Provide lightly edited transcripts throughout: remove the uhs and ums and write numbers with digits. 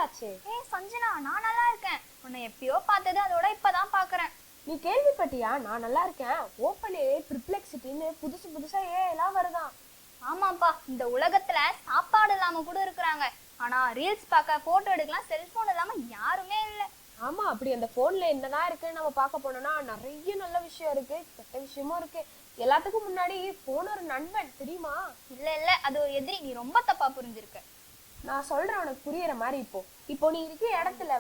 ஆச்சு? சஞ்சனா, நான் நல்லா இருக்கேன். உன்னை எப்பயோ பார்த்தது, அதோட இப்பதான் பாக்குறேன். நீ கேள்விப்பட்டியா? நான் நல்லா இருக்கேன். ஓப்பன் ஏ ட்ரிப்ளெக்சிட்டின்னு புதுசு புதுசா எல்லாம் வருதான். ஆமாப்பா, இந்த உலகத்துல சாப்பாடு இல்லாம கூட இருக்கிறாங்க. ஆனா ரீல்ஸ் பார்க்க, போட்டோ எடுக்கலாம் செல்போன் இல்லாம யாருமே இல்ல. ஆமா, அப்படி அந்த போன்ல என்னதான் இருக்குன்னு நம்ம பார்க்க போனோம்னா நிறைய நல்ல விஷயம் இருக்கு, கெட்ட விஷயமும் இருக்கு. எல்லாத்துக்கும் முன்னாடி போன் ஒரு நண்பன், தெரியுமா? இல்ல, அது ஒரு எதிரி. நீ ரொம்ப தப்பா புரிஞ்சிருக்க. நான் சொல்றேன் உனக்கு புரியுற மாதிரி. இப்போ நீ இருக்க இடத்துல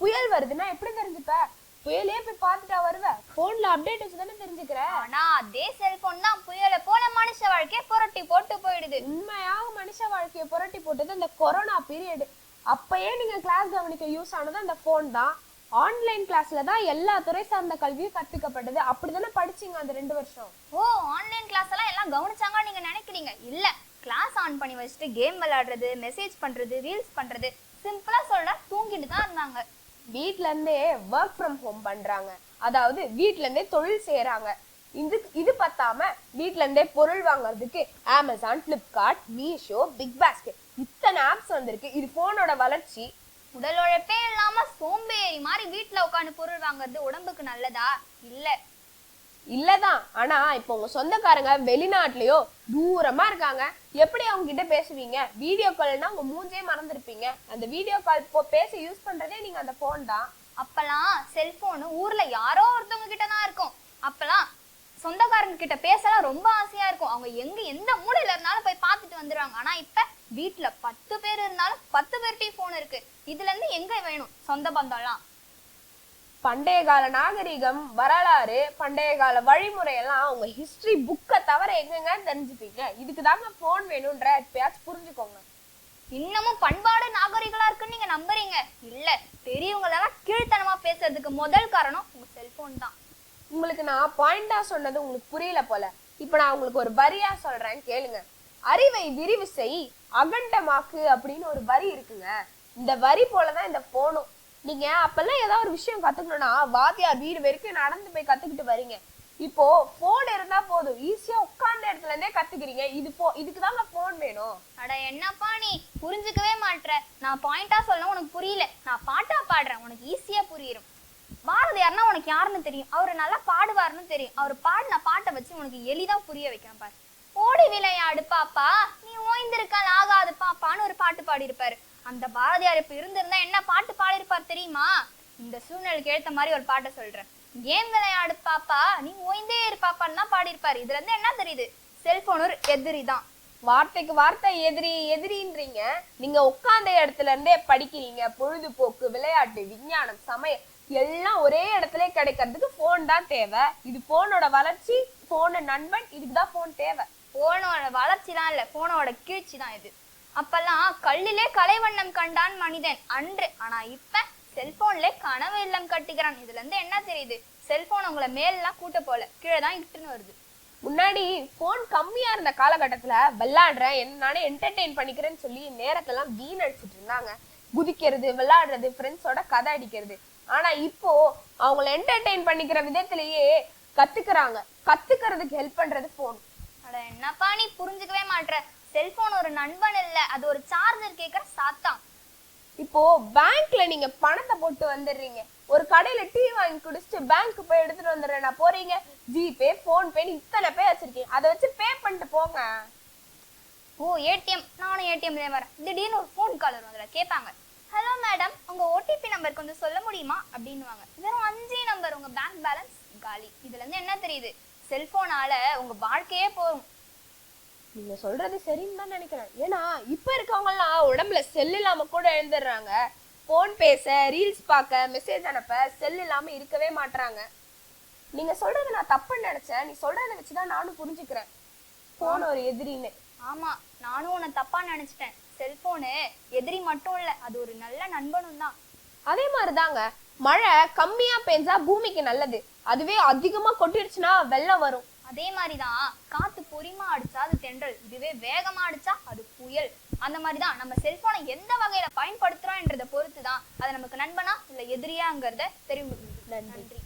புயல் வருதுன்னா எப்படி தெரிஞ்சுப்ப? புயலே போய் பார்த்துட்டா வருவ? போன்ல அப்டேட் வச்சுதானே தெரிஞ்சுக்கிற. ஆனா அதே செல்போன் தான் புயலை போல மனுஷ வாழ்க்கைய புரட்டி போட்டு போயிடுது. உண்மையாக மனுஷ வாழ்க்கைய புரட்டி போட்டது அந்த கொரோனா பீரியட். அப்பயே நீங்க கிளாஸ் கவனிக்க யூஸ் ஆனது அந்த போன் தான். ஆன்லைன் கிளாஸ்ல தான் எல்லா துறை சார்ந்த கல்வியும் கத்துக்கப்பட்டது. அப்படிதானே படிச்சீங்க அந்த 2 வருஷம்? ஓ, ஆன்லைன் கிளாஸ் எல்லாம் கவனிச்சாங்க நீங்க நினைக்கிறீங்க? இல்ல, கிளாஸ் ஆன் பண்ணி வச்சுட்டு கேம் விளையாடுறது, மெசேஜ் பண்றது, ரீல்ஸ் பண்றது, சிம்பிளா சொல்ற தூங்கிட்டு தான் இருந்தாங்க. வீட்ல இருந்தே ஒர்க் ஃப்ரம் ஹோம் பண்றாங்க, அதாவது வீட்ல இருந்தே தொழில் செய்யறாங்க. இது பத்தாம வீட்ல இருந்தே பொருள் வாங்குறதுக்கு Amazon, Flipkart, Meesho, big basket இத்தனை ஆப்ஸ் வந்திருக்கு. இது போனோட வளர்ச்சி. உடல் உழைப்பே இல்லாம சோம்பேறி மாதிரி வீட்டுல உட்காந்து பொருள் வாங்குறது உடம்புக்கு நல்லதா? இல்லதான். ஆனா இப்ப உங்க சொந்தக்காரங்க வெளிநாட்டுலயோ தூரமா இருக்காங்க, எப்படி அவங்க கிட்ட பேசுவீங்க? வீடியோ கால்னா உங்க மூஞ்சே மறந்துருப்பீங்க. அந்த வீடியோ கால் பேச யூஸ் பண்றதே நீங்க அந்த போன் தான். அப்பெல்லாம் செல்போன் ஊர்ல யாரோ ஒருத்தவங்க கிட்டதான் இருக்கும். அப்பெல்லாம் சொந்தக்காரங்க கிட்ட பேசலாம் ரொம்ப ஆசையா இருக்கும். அவங்க எந்த மூலையில இருந்தாலும் போய் பார்த்துட்டு வந்துருவாங்க. ஆனா இப்ப வீட்டுல 10 பேர் இருந்தாலும் 10 பேர்கிட்டயும் போன் இருக்கு. இதுல இருந்து எங்க வேணும் சொந்த பந்தம்லாம்? பண்டைய கால நாகரிகம், வரலாறு, பண்டைய கால வழிமுறை எல்லாம் உங்க ஹிஸ்டரி புக்கை தவிர எங்கெங்க தெரிஞ்சுப்பீங்க? இதுக்கு தாங்க போன் வேணும்ன்ற எப்பயாச்சும் புரிஞ்சுக்கோங்க. இன்னமும் பண்பாடு நாகரிகளா இருக்குன்னு நீங்க நம்புறீங்க? இல்ல, பெரியவங்களெல்லாம் கீழ்த்தனமா பேசுறதுக்கு முதல் காரணம் உங்க செல்போன் தான். உங்களுக்கு நான் பாயிண்டா சொன்னது உங்களுக்கு புரியல போல. இப்ப நான் உங்களுக்கு ஒரு வரியா சொல்றேன், கேளுங்க. அறிவை விரிவு செய், அகண்டமாக்கு அப்படின்னு ஒரு வரி இருக்குங்க. இந்த வரி போலதான் இந்த போனும். நீங்க அப்பெல்லாம் ஏதாவது ஒரு விஷயம் கத்துக்கணும்னா வாத்தியார் வீடு வரைக்கும் நடந்து போய் கத்துக்கிட்டு வரீங்க. இப்போ போன் இருந்தா போதும், ஈஸியா உட்கார்ந்த இடத்துல இருந்தே கத்துக்கிறீங்க. இதுக்குதாங்க போன் வேணும். அட என்னப்பா நீ புரிஞ்சுக்கவே மாட்ற. நான் பாயிண்டா சொல்ல உனக்கு புரியல, நான் பாட்டா பாடுறேன், உனக்கு ஈஸியா புரியும். பாரதியார்னா உனக்கு யாருன்னு தெரியும், அவரு நல்லா பாடுவாருன்னு தெரியும். அவர் பாடின பாட்டை வச்சு உனக்கு எளிதா புரிய வைக்கிறேன் பாரு. ஓடி விளையாடு பாப்பா, நீ ஓய்ந்திருக்கால் ஆகாது பாப்பான்னு ஒரு பாட்டு பாடி இருப்பாரு. அந்த பாரதியார் இப்ப இருந்திருந்தா என்ன பாட்டு பாடிருப்பார் தெரியுமா? இந்த சூழ்நிலைக்கு ஏற்ற மாதிரி ஒரு பாட்டை சொல்றேன். ஏன் விளையாடு பாப்பா, நீ ஓய்ந்தே இரு பாப்பான்னு தான் பாடிருப்பாரு. இதுல இருந்து என்ன தெரியுது? செல்போன் ஒரு எதிரி தான். வார்த்தைக்கு வார்த்தை எதிரின்றீங்க. நீங்க உட்கார்ந்த இடத்துல இருந்தே படிக்கிறீங்க. பொழுதுபோக்கு, விளையாட்டு, விஞ்ஞானம், சமயம் எல்லாம் ஒரே இடத்துல கிடைக்கிறதுக்கு போன் தான் தேவை. இது போனோட வளர்ச்சி, போன நண்பன். இதுக்குதான் போன் தேவை. போனோட வளர்ச்சி தான் இல்ல, போனோட கீழ்ச்சி தான் இது. அப்பெல்லாம் கல்லிலே கலைவண்ணம் கண்டான் மனிதன் அன்று. ஆனா இப்ப செல்போன்ல கனவு இல்லம் கட்டிக்கிறான். இதுல இருந்து என்ன தெரியுது? செல்போன் உங்களை மேலாம் கூட்ட போல, கீழே தான் இட்டுன்னு வருது. முன்னாடி போன் கம்மியா இருந்த காலகட்டத்துல விளையாடுறேன், நானே என்டர்டெயின் பண்ணிக்கிறேன்னு சொல்லி நேரத்தெல்லாம் வீணடிச்சிட்டு இருந்தாங்க. குதிக்கிறது, விளையாடுறது, ஃப்ரெண்ட்ஸோட கதை அடிக்கிறது. ஆனா இப்போ அவங்கள என்டர்டெயின் பண்ணிக்கிற விதத்திலேயே கத்துக்கிறாங்க. கத்துக்கிறதுக்கு ஹெல்ப் பண்றது போன். அட என்னப்பா நீ புரிஞ்சுக்கவே மாட்ற. செல்போன் ஒரு நண்பன் இல்ல, அது ஒரு சார்ஜர் கேக்குற சாத்தான். இப்போ பேங்க்ல நீங்க பணத்தை போட்டு வந்துடுறீங்க. ஒரு கடையில டீ வாங்கி குடிச்சிட்டு பேங்க் போய் எடுத்துட்டு வந்துடுறேன் போறீங்க. ஜிபே, போன் பே இத்தனை பே வச்சிருக்கீங்க, அதை வச்சு பே பண்ணிட்டு போங்க. ஓ, ஏடிஎம். நானும் ஏடிஎம்ல வரேன். திடீர்னு ஒரு போன் கால் வரும். அதுல கேட்பாங்க, ஹலோ மேடம், உங்க ஓடிபி நம்பர் கொஞ்சம் சொல்ல முடியுமா அப்படின்னுவாங்க. வெறும் 5 நம்பர், உங்க பேங்க் பேலன்ஸ் காலி. இதுல இருந்து என்ன தெரியுது? செல்போனால உங்க வாழ்க்கையே போகும். நீங்க சொல்றது சரின்னு தான் நினைக்கிறேன். ஏன்னா இப்ப இருக்கவங்க எல்லாம் உடம்புல செல் இல்லாம கூட எழுந்துடுறாங்க. போன் பேச, ரீல்ஸ் பார்க்க, மெசேஜ் அனுப்ப செல் இல்லாம இருக்கவே மாட்டாங்க. நீங்க சொல்றது நான் தப்புன்னு நினைச்சேன். நீ சொல்றதை வச்சுதான் நானும் புரிஞ்சுக்கிறேன் போன் ஒரு எதிரின்னு. ஆமா, நானும் உன்னை தப்பா நினைச்சிட்டேன். செல்போனு எதிரி மட்டும் இல்ல, அது ஒரு நல்ல நண்பனும் தான். அதே மாதிரிதாங்க, மழை கம்மியா பெஞ்சா பூமிக்கு நல்லது, அதுவே அதிகமா கொட்டிடுச்சுன்னா வெள்ளம் வரும். அதே மாதிரிதான் காத்து பொறிமா அடிச்சா அது தென்றல், இதுவே வேகமா அடிச்சா அது புயல். அந்த மாதிரிதான் நம்ம செல்போனை எந்த வகையில பயன்படுத்துறோம்ன்றத பொறுத்துதான் அது நமக்கு நண்பனா இல்ல எதிரியாங்கிறத தெரியும். நன்றி.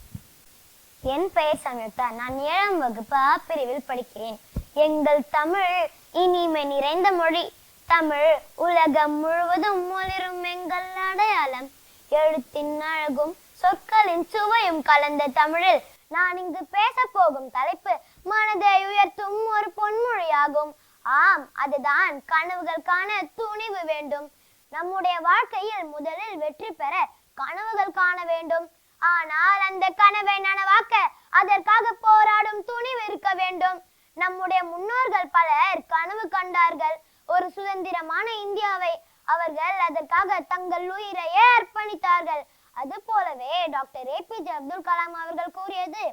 என் பெயர் சம்யுக்தா. நான் 7ஆம் வகுப்பு ஆ பிரிவில் படிக்கிறேன். எங்கள் தமிழ் இனிமை நிறைந்த மொழி. தமிழ் உலகம் முழுவதும் ஒளிரும் எங்கள் அடையாளம். எழுத்தின் அழகும் சொற்களின் சுவையும் கலந்த தமிழில் நான் இங்கு பேச போகும் தலைப்பு மனதை உயர்த்தும் ஒரு பொன்மொழியாகும். ஆம், அதுதான் கனவுகள் காண துணிவு வேண்டும். நம்முடைய வாழ்க்கையில் முதலில் வெற்றி பெற கனவுகள் காண வேண்டும். ஆனால் அந்த கனவை நனவாக்க அதற்காக போராடும் துணிவு இருக்க வேண்டும். நம்முடைய முன்னோர்கள் பலர் கனவு கண்டார்கள், ஒரு சுதந்திரமான இந்தியாவை. அவர்கள் அதற்காக தங்கள் உயிரையே அர்ப்பணித்தார்கள். அது போலவே டாக்டர் APJ அப்துல் கலாம் அவர்கள் கூறியது,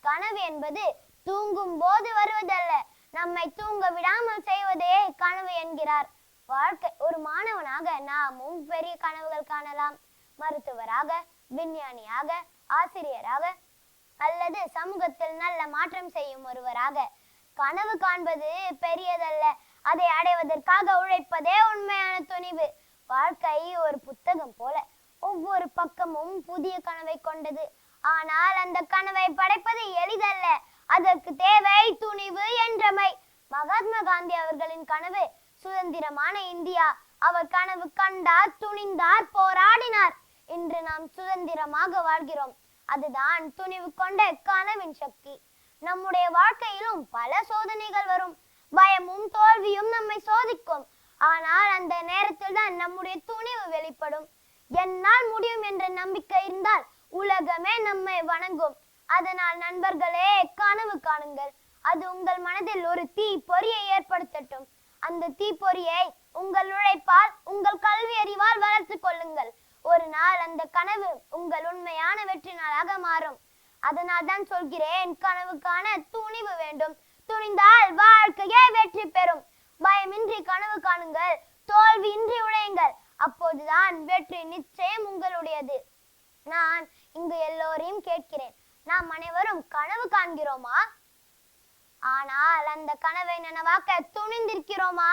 கனவு என்பது தூங்கும் போது வருவதல்ல, நம்மை தூங்க விடாமல் செய்வதே கனவு என்கிறார். வாழ்க்கை ஒரு மாணவனாக நாமும் பெரிய கனவுகள் காணலாம். மருத்துவராக, விஞ்ஞானியாக, ஆசிரியராக அல்லது சமூகத்தில் நல்ல மாற்றம் செய்யும் ஒருவராக. கனவு காண்பது பெரியதல்ல, அதை அடைவதற்காக உழைப்பதே உண்மையான துணிவு. வாழ்க்கை ஒரு புத்தகம் போல, ஒவ்வொரு பக்கமும் புதிய கனவை கொண்டது. ஆனால் அந்த கனவை படைப்பது எளிதல்ல, அதற்கு தேவை துணிவு என்றமை. மகாத்மா காந்தி அவர்களின் கனவு சுதந்திரமான இந்தியா. அவர் கனவு கண்டார், துணிந்தார், போராடினார். இன்று நாம் சுதந்திரமாக வாழ்கிறோம். அதுதான் துணிவு கொண்ட கனவின் சக்தி. நம்முடைய வாழ்க்கையிலும் பல சோதனைகள் வரும். பயமும் தோல்வியும் நம்மை சோதிக்கும். ஆனால் அந்த நேரத்தில் தான் நம்முடைய துணிவு வெளிப்படும். என்னால் முடியும் என்ற நம்பிக்கை இருந்தால் உலகமே நம்மை வணங்கும். அதனால் நண்பர்களே, கனவு காணுங்கள். அது உங்கள் மனதில் ஒரு தீ பொறியை ஏற்படுத்தட்டும். அந்த தீப்பொறியை உங்கள் உழைப்பால், உங்கள் கல்வி அறிவால் வளர்த்து கொள்ளுங்கள். ஒரு நாள் அந்த கனவு உங்கள் உண்மையான வெற்றி நாளாக மாறும். அதனால் தான் சொல்கிறேன், கனவுக்கான துணிவு வேண்டும். துணிந்தால் வாழ்க்கையே வெற்றி பெறும். பயமின்றி கனவு காணுங்கள், தோல்வியின்றி உழையுங்கள். அப்போதுதான் வெற்றி நிச்சயம் உங்களுடையது. நான் இங்கு எல்லோரையும் கேட்கிறேன், நாம் அனைவரும் கனவு காண்கிறோமா? ஆனால் அந்த கனவை நனவாக்க துணிந்திருக்கிறோமா?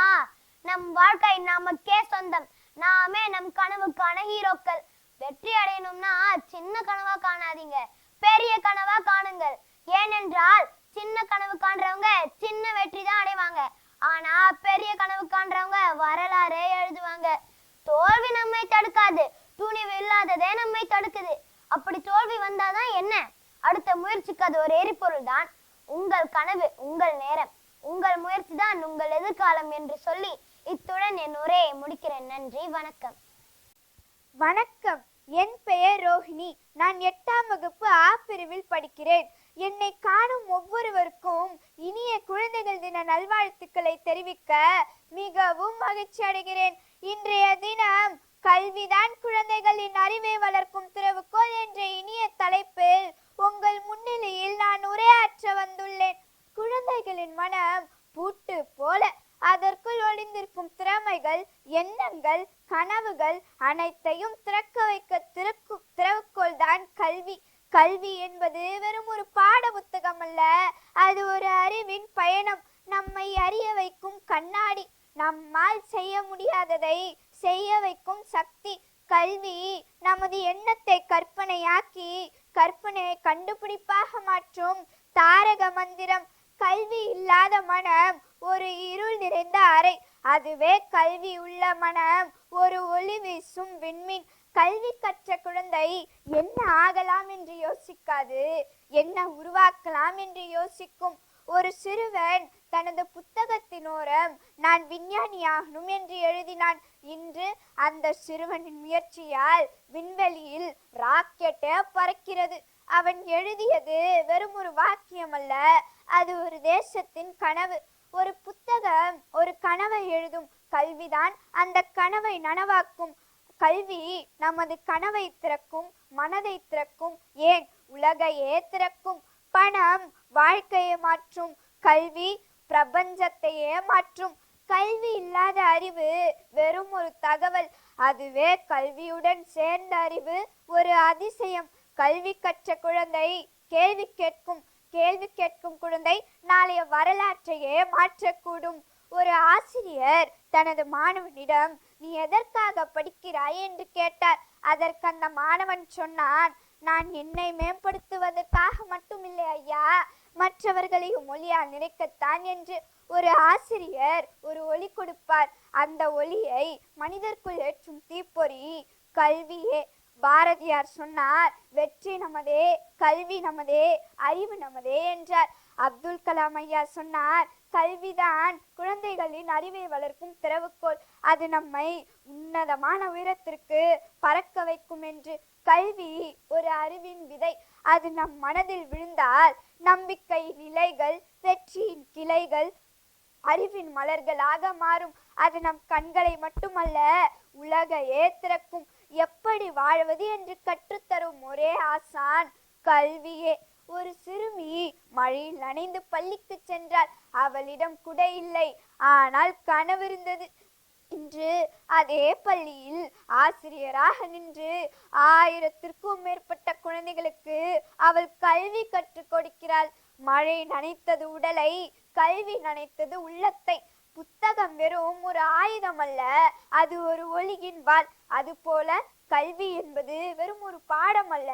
நம் வாழ்க்கை நமக்கே சொந்தம். நாமே நம் கனவுக்கான ஹீரோக்கள். வெற்றி அடையணும்னா சின்ன கனவா காணாதீங்க, பெரிய கனவா காணுங்கள். ஏனென்றால் சின்ன கனவு காண்றவங்க சின்ன வெற்றி தான் அடைவாங்க. ஆனா பெரிய கனவு காண்றவங்க வரலாறே எழுதுவாங்க. தோல்வி நம்மை தடுக்காது, துணிவு இல்லாததே நம்மை தடுக்குது. அப்படி தோல்வி வந்தாதான் என்ன? அடுத்த முயற்சிக்கு அது ஒரு எரிபொருள் தான். உங்கள் கனவு உங்கள் நேரம், உங்கள் முயற்சி தான் உங்கள் எதிர்காலம் என்று சொல்லி இத்துடன் என் உரையை முடிக்கிறேன். நன்றி, வணக்கம். வணக்கம், என் பெயர் ரோஹிணி. நான் 8ஆம் வகுப்பு ஆ பிரிவில் படிக்கிறேன். என்னை காணும் ஒவ்வொருவருக்கும் இனிய குழந்தைகள் தின நல்வாழ்த்துக்களை தெரிவிக்க மிகவும் மகிழ்ச்சி அடைகிறேன். இன்றைய தினம் கல்விதான் குழந்தைகளின் அறிவை வளர்க்கும் திறவுகோல் என்ற இனிய தலைப்பில் உங்கள் முன்னிலையில் நான் உரையாற்ற வந்துள்ளேன். குழந்தைகளின் மனம் பூட்டு போல, அதற்குள் ஒளிந்திருக்கும் திறமைகள், எண்ணங்கள், கனவுகள் அனைத்தையும் திறக்க வைக்க திறவுகோல் தான் கல்வி. கல்வி என்பது வெறும் ஒரு பாட புத்தகம் அல்ல, அது ஒரு அறிவின் பயணம். நம்மை அறிய வைக்கும் கண்ணாடி, நம்மால் செய்ய முடியாததை செய்ய வைக்கும் சக்தி. கல்வி நமது எண்ணத்தை கற்பனையாக்கி, கற்பனையை கண்டுபிடிப்பாக மாற்றும் தாரக மந்திரம். கல்வி இல்லாத மனம் ஒரு இருள் நிறைந்த அறை, அதுவே கல்வி உள்ள மனம் ஒரு ஒளி வீசும் விண்மீன். கல்வி கற்ற குழந்தை என்ன ஆகலாம் என்று யோசிக்காது, என்ன உருவாக்கலாம் என்று யோசிக்கும். ஒரு சிறுவன் தனது புத்தகத்தின் ஓரம் நான் விஞ்ஞானியாகணும் என்று எழுதினான். இன்று அந்த சிறுவனின் முயற்சியால் விண்வெளியில் ராக்கெட்டே பறக்கிறது. அவன் எழுதியது வெறும் ஒரு வாக்கியம் அல்ல, அது ஒரு தேசத்தின் கனவு. ஒரு புத்தகம் ஒரு கனவை எழுதும், கல்விதான் அந்த கனவை நனவாக்கும். கல்வி நமது கனவை திறக்கும், மனதை திறக்கும், ஏன் உலகையே திறக்கும். பணம் வாழ்க்கையை மாற்றும், கல்வி பிரபஞ்சத்தையே மாற்றும். கல்வி இல்லாத அறிவு வெறும் ஒரு தகவல், அதுவே கல்வியுடன் சேர்ந்த அறிவு ஒரு அதிசயம். கல்வி கற்ற குழந்தை கேள்வி கேட்கும், கேள்வி கேட்கும் குழந்தை நாளைய வரலாற்றையே மாற்றக்கூடும். ஒரு ஆசிரியர் தனது மாணவனிடம் நீ எதற்காக படிக்கிறாய் என்று கேட்டார். அதற்கு அந்த மாணவன் சொன்னான், நான் என்னை மேம்படுத்துவதற்காக மட்டுமில்லை ஐயா, மற்றவர்களையும் ஒளியால் நினைக்கத்தான் என்று ஒரு ஆசிரியர் ஒரு ஒளி கொடுப்பார். அந்த ஒளியை மனிதர்க்குள் ஏற்றும் தீப்பொறி கல்வியே. பாரதியார் சொன்னார், வெற்றி நமதே, கல்வி நமதே, அறிவு நமதே என்றார். அப்துல் கலாம் ஐயா சொன்னார், கல்விதான் குழந்தைகளின் அறிவை வளர்க்கும் திறவுகோல், அது நம்மை உன்னதமான உயரத்திற்கு பறக்க வைக்கும் என்று. கல்வி ஒரு அறிவின் விதை, அது நம் மனதில் விழுந்தால் நம்பிக்கையின் இலைகள், வெற்றியின் கிளைகள், அறிவின் மலர்களாக மாறும். அது நம் கண்களை மட்டுமல்ல, உலகையே திறக்கும். எப்படி வாழ்வது என்று கற்றுத்தரும் ஒரே ஆசான் கல்வியே. ஒரு சிறுமி மழையில் நனைந்து பள்ளிக்கு சென்றாள். அவளிடம் குடை இல்லை, ஆனால் கனவு இருந்தது. இன்று அதே பள்ளியில் ஆசிரியராக நின்று 1000த்திற்கும் மேற்பட்ட குழந்தைகளுக்கு அவள் கல்வி கற்றுக் கொடுக்கிறாள். மழை நனைத்தது உடலை, கல்வி நனைத்தது உள்ளத்தை. புத்தகம் வெறும் ஒரு ஆயுதம் அல்ல, அது ஒரு ஒளியின் வாள். அதுபோல கல்வி என்பது வெறும் ஒரு பாடம் அல்ல,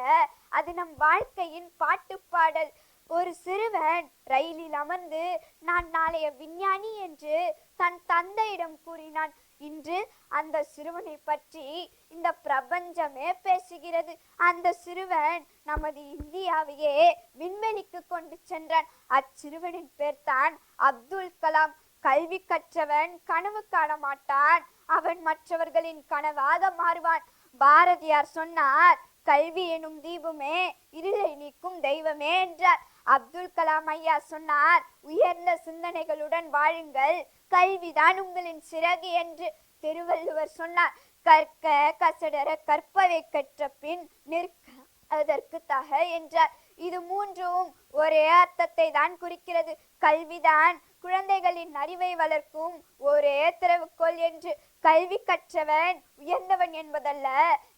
அது நம் வாழ்க்கையின் பாட்டு பாடல். ஒரு சிறுவன் ரயிலில் அமர்ந்து நான் நாளைய விஞ்ஞானி என்று தன் தந்தையிடம் கூறினான். இன்று அந்த சிறுவனை பற்றி இந்த பிரபஞ்சமே பேசுகிறது. அந்த சிறுவன் நமது இந்தியாவையே விண்வெளிக்கு கொண்டு சென்றான். அச்சிறுவனின் பேர் தான் அப்துல் கலாம். கல்வி கற்றவன் கனவு காண மாட்டான், அவன் மற்றவர்களின் கனவாக மாறுவான். பாரதியார் சொன்னார், கல்வி எனும் தீபமே இருளை நீக்கும் தெய்வமே என்றார். அப்துல் கலாம் ஐயா சொன்னார், உயர்ந்த சிந்தனைகளுடன் வாழுங்கள், கல்விதான் உங்களின் சிறகு என்று. திருவள்ளுவர் சொன்னார், கற்க கசடர கற்பவை கற்ற பின் நிற்க அதற்கு தக என்றார். இது மூன்றும் ஒரே அர்த்தத்தை தான் குறிக்கிறது. கல்விதான் குழந்தைகளின் அறிவை வளர்க்கும் ஒரே திறவுகோல் என்று. கல்வி கற்றவன் உயர்ந்தவன் என்பதல்ல,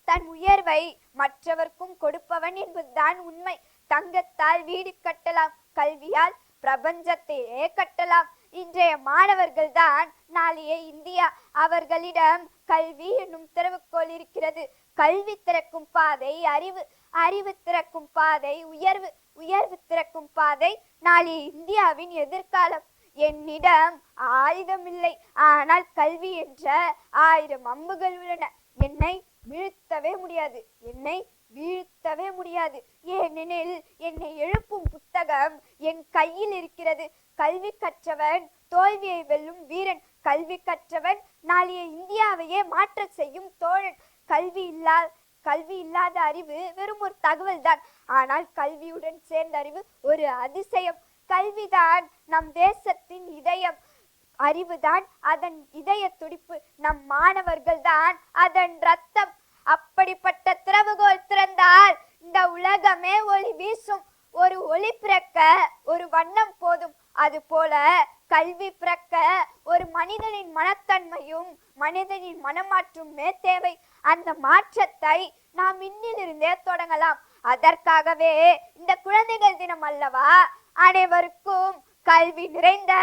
தன் உயர்வை மற்றவர்க்கும் கொடுப்பவன் என்பதுதான் உண்மை. தங்கத்தால் வீடு கட்டலாம், கல்வியால் பிரபஞ்சத்தையே கட்டலாம். இன்றைய மாணவர்கள் தான் நாளைய இந்தியா. அவர்களிடம் கல்வி என்னும் திறவுகோல் இருக்கிறது. கல்வி திறக்கும் பாதை அறிவு, அறிவு திறக்கும் பாதை உயர்வு, உயர்வு திறக்கும் பாதை நாளைய இந்தியாவின் எதிர்காலம். என்னிடம் ஆயுதம் இல்லை, ஆனால் கல்வி என்ற 1000 அம்புகள் உள்ளன. என்னை வீழ்த்தவே முடியாது, என்னை வீழ்த்தவே முடியாது. ஏனெனில் என்னை எழுப்பும் புத்தகம் என் கையில் இருக்கிறது. கல்வி கற்றவன் தோல்வியை வெல்லும் வீரன். கல்வி கற்றவன் நாளைய இந்தியாவையே மாற்ற செய்யும் தோழன். கல்வி இல்லாத அறிவு வெறும் ஒரு தகவல் தான், ஆனால் கல்வியுடன் சேர்ந்த அறிவு ஒரு அதிசயம். கல்விதான் நம் தேசத்தின் இதயம், அறிவுதான் அதன் இதய துடிப்பு, நம் மாணவர்கள் தான் அதன் ரத்தம். அப்படிப்பட்ட திறவுகோல் திறந்தால் இந்த உலகமே ஒளி வீசும். ஒரு ஒளி பிறக்க ஒரு வண்ணம் போதும், அது போல கல்வி பிறக்க ஒரு மனிதனின் மனத்தன்மையும் மனிதனின் மனமாற்றமே தேவை. அந்த மாற்றத்தை நாம் இன்னிலிருந்தே தொடங்கலாம். அதற்காகவே இந்த குழந்தைகள் தினம் அல்லவா? அனைவருக்கும் கல்வி நிறைந்த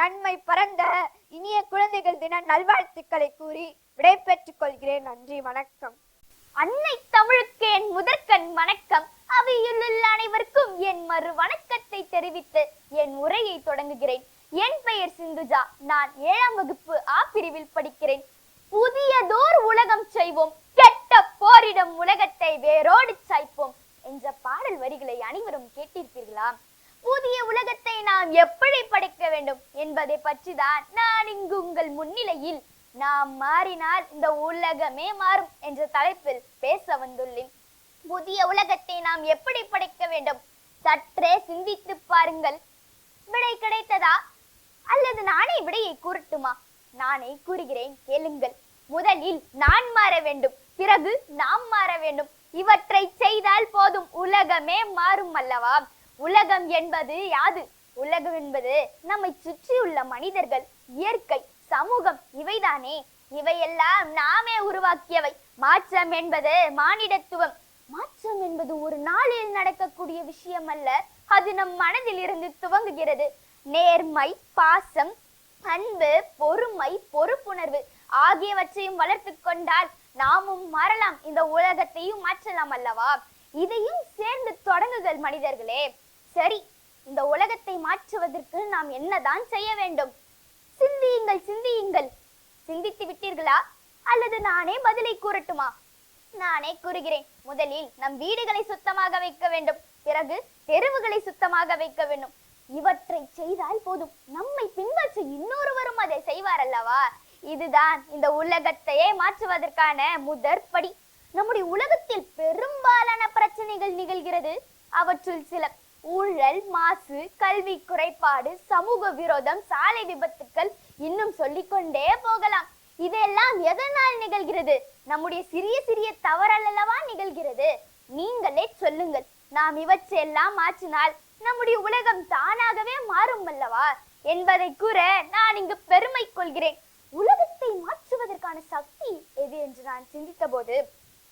நன்மை பரந்த இனிய குழந்தைகள் தின நல்வாழ்த்துக்களை கூறி விடை பெற்றுக் கொள்கிறேன். நன்றி, வணக்கம். அன்னை தமிழுக்கு என் முதற்கண் வணக்கம். அவையுள்ள அனைவருக்கும் என் மறு வணக்கத்தை தெரிவித்து என் உரையை தொடங்குகிறேன். என் பெயர் சிந்துஜா. நான் 7ஆம் வகுப்பு ஆ பிரிவில் படிக்கிறேன். புதியதோர் உலகம் செய்வோம், கெட்ட போரிடம் உலகத்தை வேரோடு சாய்ப்போம் என்ற பாடல் வரிகளை அனைவரும் கேட்டிருப்பீர்களா? புதிய உலகத்தை நாம் எப்படி படைக்க வேண்டும் என்பதை பற்றி தான் நான் இங்கு உங்கள் முன்னிலையில் நாம் மாறினால் இந்த உலகமே மாறும் என்ற தலைப்பில் பேச வந்துள்ளேன். புதிய உலகத்தை நாம் எப்படி படைக்க வேண்டும்? சற்றே சிந்தித்து பாருங்கள். விடை கிடைத்ததா? அல்லது நானே விடையை கூறட்டுமா? நானே கூறுகிறேன், கேளுங்கள். முதலில் நான் மாற வேண்டும், பிறகு நாம் மாற வேண்டும். இவற்றை செய்தால் போதும், உலகமே மாறும் அல்லவா? உலகம் என்பது யாது? உலகம் என்பது நம்மை சுற்றியுள்ள மனிதர்கள், இயற்கை, சமூகம், இவைதானே. இவையெல்லாம் நாமே உருவாக்கியவை. மாற்றம் என்பது மானிடத்துவம். மாற்றம் என்பது ஒரு நாளில் நடக்கக்கூடிய விஷயம் அல்ல, அது நம் மனதில் இருந்து துவங்குகிறது. நேர்மை, பாசம், அன்பு, பொறுமை, பொறுப்புணர்வு ஆகியவற்றையும் வளர்த்து கொண்டால் நாமும் மாறலாம், இந்த உலகத்தையும் மாற்றலாம் அல்லவா? இதையும் சேர்ந்து தொடங்குங்கள் மனிதர்களே. சரி, இந்த உலகத்தை மாற்றுவதற்கு நாம் என்னதான் செய்ய வேண்டும்? சிந்தியுங்கள், சிந்தியுங்கள். சிந்தித்து விட்டீர்களா? அல்லது நானே பதிலை கூறட்டுமா? நானே கூறுகிறேன். முதலில் நம் வீடுகளை சுத்தமாக வைக்க வேண்டும். பிறகு தெருவுகளை சுத்தமாக வைக்க வேண்டும். இவற்றை செய்தால் போதும், நம்மை பின்பற்ற இன்னொருவரும் அதை செய்வார் அல்லவா? இதுதான் இந்த உலகத்தையே மாற்றுவதற்கான முதற்படி. நம்முடைய உலகத்தில் பெரும்பாலான பிரச்சனைகள் நிகழ்கிறது. அவற்றுள் சில ஊழல், மாசு, கல்வி குறைபாடு, சமூக விரோதம், சாலை விபத்துக்கள், இன்னும் சொல்லிக்கொண்டே போகலாம். இதெல்லாம் எதனால் நிகழ்கிறது? நம்முடைய சிறிய சிறிய தவறால் அல்லவா நிகழ்கிறது? நீங்களே சொல்லுங்கள். நாம் இவற்றையெல்லாம் மாற்றினால் நம்முடைய உலகம் தானாகவே மாறும் அல்லவா என்பதை கூற நான் இங்கு பெருமை கொள்கிறேன். உலகத்தை மாற்றுவதற்கான சக்தி எது என்று நான் சிந்தித்த போது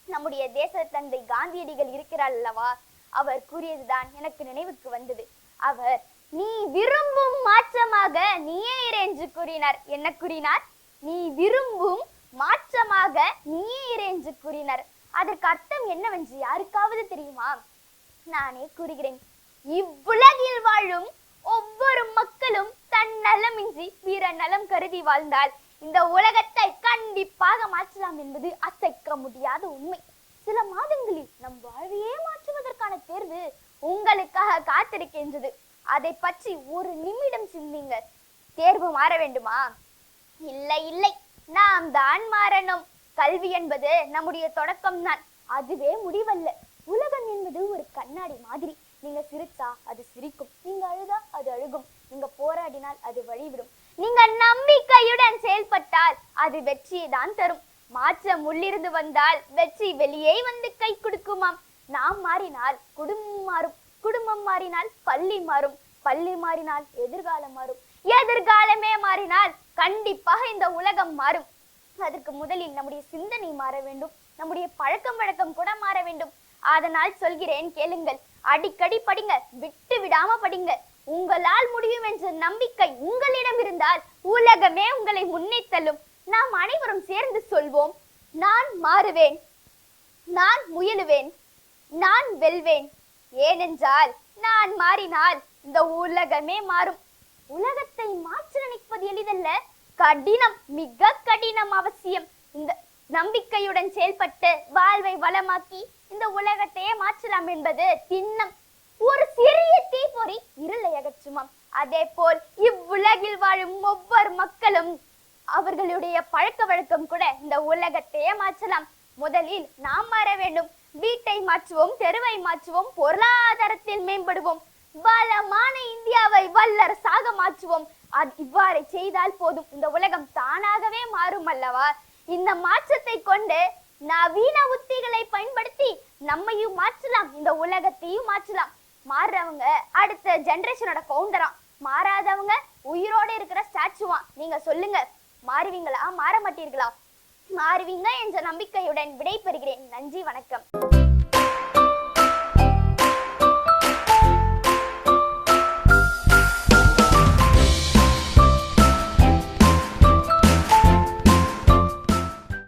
நம்முடைய தேச தந்தை காந்தியடிகள் இருக்கிறார் அல்லவா, அவர் கூறியதுதான் எனக்கு நினைவுக்கு வந்தது. அவர் நீ விரும்பும் மாற்றமாக நீயே இரு என்று கூறினார். என்ன கூறினார்? நீ விரும்பும் மாற்றமாக நீயே இரு என்று கூறினார். அதற்கு அர்த்தம் என்னவென்று யாருக்காவது தெரியுமா? நானே கூறுகிறேன். இவ்வுலகில் வாழும் ஒவ்வொரு மக்களும் தன் நலமின்றி பிற நலம் கருதி வாழ்ந்தால் இந்த உலகத்தை கண்டிப்பாக மாற்றலாம் என்பது அசைக்க முடியாத உண்மை. சில மாதங்களில் நம் வாழ்வையே மாற்றுவதற்கான தேர்வு உங்களுக்காக காத்திருக்கின்றது. அதை பற்றி ஒரு நிமிடம் சிந்திங்க. தேர்வு மாற வேண்டுமா? இல்லை இல்லை, நாம் தான் மாறணும். கல்வி என்பது நம்முடைய தொடக்கம் தான், அதுவே முடிவல்ல. உலகம் என்பது ஒரு கண்ணாடி மாதிரி. நீங்க சிரிச்சா அது சிரிக்கும், நீங்க அழுதா அது அழுகும், நீங்க போராடினால் அது வழிவிடும். நீங்க நம்பிக்கையுடன் செயல்பட்டால் அது வெற்றியை தான் தரும். மாற்றம் உள்ளிருந்து வந்தால் வெற்றி வெளியே வந்து கை கொடுக்குமாம். நாம் மாறினால் குடும்பம் மாறும், குடும்பம் மாறினால் பள்ளி மாறும், பள்ளி மாறினால் எதிர்காலம் மாறும், எதிர்காலமே மாறினால் கண்டிப்பாக இந்த உலகம் மாறும். அதற்கு முதலில் நம்முடைய சிந்தனை மாற வேண்டும், நம்முடைய பழக்கம் வழக்கம் கூட மாற வேண்டும். அதனால் சொல்கிறேன் கேளுங்கள். அடிக்கடி படிங்க, விட்டு விடாம படிங்க. உங்களால் முடியும் என்ற நம்பிக்கை உங்களிடம் இருந்தால் உலகமே உங்களை முன்னே தள்ளும். நாம் அனைவரும் சேர்ந்து சொல்வோம், நான் மாறுவேன், நான் முயலுவேன், நான் வெல்வேன். ஏனென்றால் நான் மாறினால் இந்த உலகமே மாறும். உலகத்தை மாற்ற நினைப்பது எளிதல்ல, கடினம், மிக கடினம் அவசியம். இந்த நம்பிக்கையுடன் செயல்பட்டு வாழ்வை வளமாக்கி இந்த உலகத்தையே மாற்றலாம் என்பது திண்ணம். ஒரு சிறிய தீப்பொறி இருளை அகற்றுமாம். அதே போல் இவ்வுலகில் வாழும் ஒவ்வொரு மக்களும் அவர்களுடைய பழக்க வழக்கம் கூட இந்த உலகத்தையே மாற்றலாம். முதலில் நாம் மாற வேண்டும். வீட்டை மாற்றுவோம், தெருவை மாற்றுவோம், பொருளாதாரத்தில் மேம்படுவோம், வளமான இந்தியாவை வல்லரசாக மாற்றுவோம். இவ்வாறு செய்தால் போதும், இந்த உலகம் தானாகவே மாறும் அல்லவா? இந்த மாற்றத்தை கொண்டு நவீன உத்திகளை பயன்படுத்தி நம்மையும் மாற்றலாம், இந்த உலகத்தையும் மாற்றலாம். மாறுறவங்க அடுத்த ஜெனரேஷனோட ஃபவுண்டரா, மாறாதவங்க உயிரோட இருக்கிற ஸ்டாச்சுவா. நீங்க சொல்லுங்க, மாறுவீங்களா, மாற மாட்டீர்களா? மாறுவீங்க என்ற நம்பிக்கையுடன் விடை பெறுகிறேன். நன்றி, வணக்கம்.